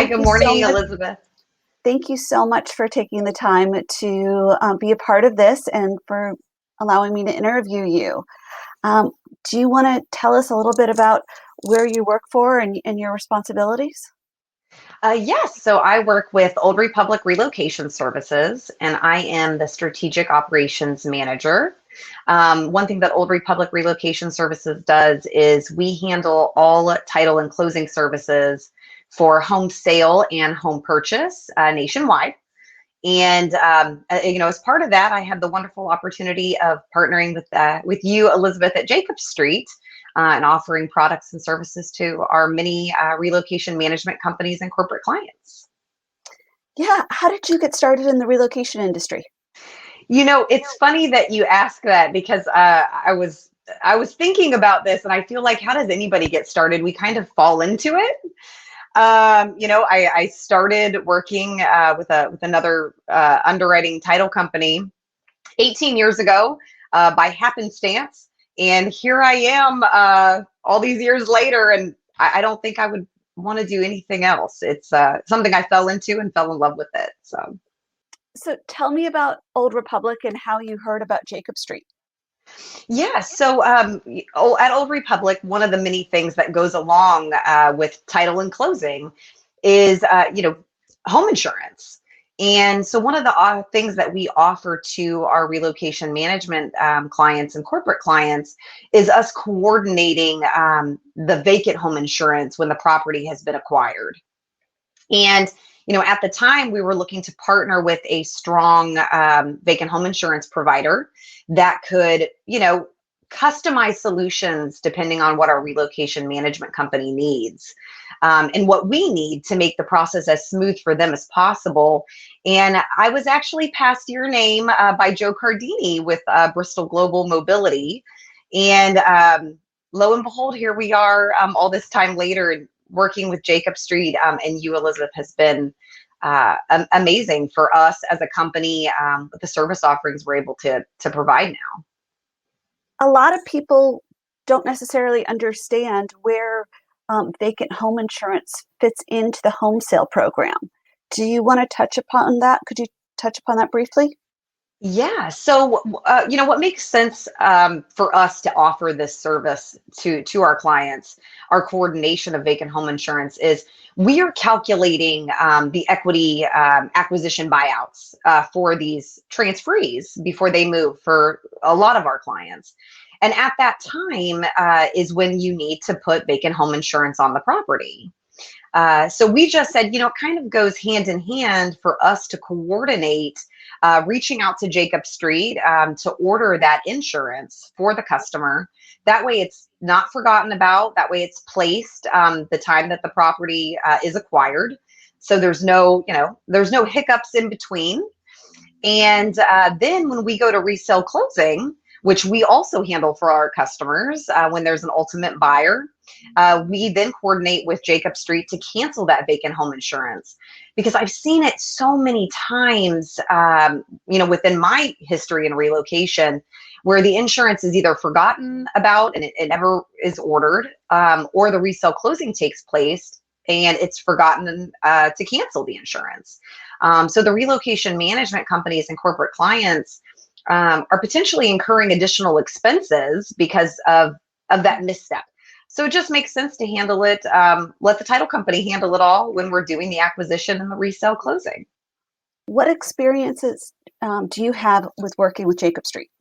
Hi, Thank good you so morning, much. Elizabeth. Thank you so much for taking the time to be a part of this and for allowing me to interview you. Um, do you want to tell us a little bit about where you work for and your responsibilities? Yes, so I work with Old Republic Relocation Services, and I am the Strategic Operations Manager. One thing that Old Republic Relocation Services does is we handle all title and closing services for home sale and home purchase nationwide. And as part of that, I had the wonderful opportunity of partnering with you, Elizabeth, at Jacob Street, and offering products and services to our many relocation management companies and corporate clients. Yeah, how did you get started in the relocation industry? It's funny that you ask that because I was thinking about this, and I feel like how does anybody get started? We kind of fall into it. I started working with another underwriting title company 18 years ago by happenstance. And here I am all these years later, and I don't think I would want to do anything else. It's something I fell into and fell in love with it. So, So tell me about Old Republic and how you heard about Jacob Street. yeah. So at Old Republic, one of the many things that goes along with title and closing is, home insurance. And so one of the things that we offer to our relocation management clients and corporate clients is us coordinating the vacant home insurance when the property has been acquired. And at the time, we were looking to partner with a strong vacant home insurance provider that could, customize solutions depending on what our relocation management company needs, and what we need to make the process as smooth for them as possible. And I was actually passed your name by Joe Cardini with Bristol Global Mobility. And lo and behold, here we are all this time later working with Jacob Street, and you, Elizabeth, has been amazing for us as a company with the service offerings we're able to provide now. A lot of people don't necessarily understand where vacant home insurance fits into the home sale program. Do you want to touch upon that? Could you touch upon that briefly? Yeah. So, what makes sense for us to offer this service to our clients, our coordination of vacant home insurance, is we are calculating the equity acquisition buyouts for these transferees before they move for a lot of our clients. And at that time is when you need to put vacant home insurance on the property. So we just said, it kind of goes hand in hand for us to coordinate reaching out to Jacob Street to order that insurance for the customer. That way it's not forgotten about. That way it's placed the time that the property is acquired. So there's no hiccups in between. And then when we go to resale closing, which we also handle for our customers when there's an ultimate buyer, we then coordinate with Jacob Street to cancel that vacant home insurance. Because I've seen it so many times, within my history in relocation, where the insurance is either forgotten about and it never is ordered, or the resale closing takes place and it's forgotten to cancel the insurance. So the relocation management companies and corporate clients are potentially incurring additional expenses because of that misstep. So it just makes sense to handle it, let the title company handle it all when we're doing the acquisition and the resale closing. What experiences do you have with working with Jacob Street?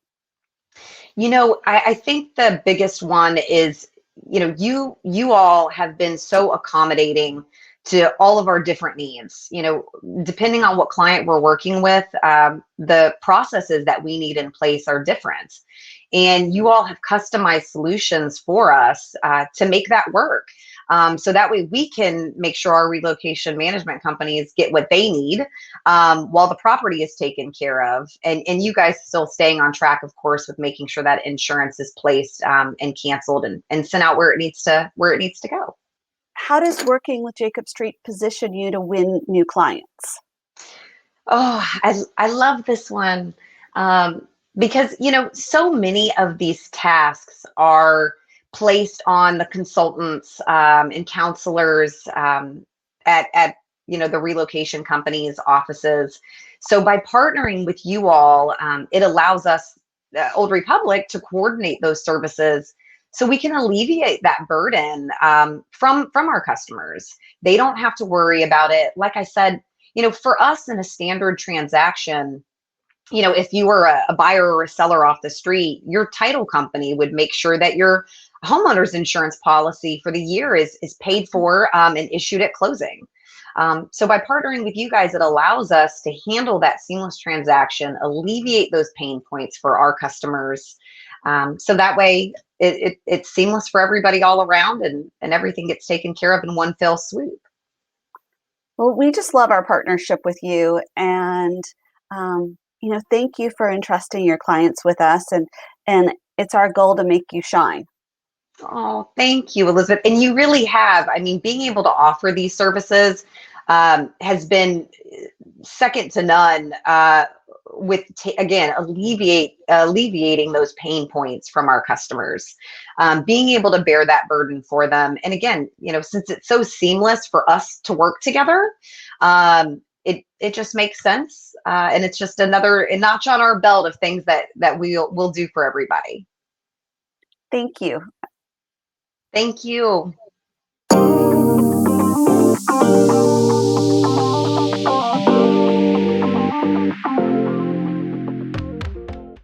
I think the biggest one is, you all have been so accommodating to all of our different needs. Depending on what client we're working with, the processes that we need in place are different. And you all have customized solutions for us to make that work. So that way we can make sure our relocation management companies get what they need while the property is taken care of. And you guys still staying on track, of course, with making sure that insurance is placed and canceled and sent out where it needs to go. How does working with Jacob Street position you to win new clients? Oh, I love this one because, so many of these tasks are placed on the consultants and counselors at the relocation companies, offices. So by partnering with you all, it allows us, Old Republic, to coordinate those services so we can alleviate that burden from our customers. They don't have to worry about it. Like I said, for us in a standard transaction, if you were a buyer or a seller off the street, your title company would make sure that your homeowner's insurance policy for the year is paid for and issued at closing. So by partnering with you guys, it allows us to handle that seamless transaction, alleviate those pain points for our customers. So that way it's seamless for everybody all around, and everything gets taken care of in one fell swoop. Well, we just love our partnership with you, and thank you for entrusting your clients with us, and it's our goal to make you shine. Oh, thank you, Elizabeth. And you really have. I mean, being able to offer these services has been second to none, with again alleviating those pain points from our customers, being able to bear that burden for them. And again, since it's so seamless for us to work together, it just makes sense, and it's just another notch on our belt of things that we'll do for everybody. Thank you. Thank you.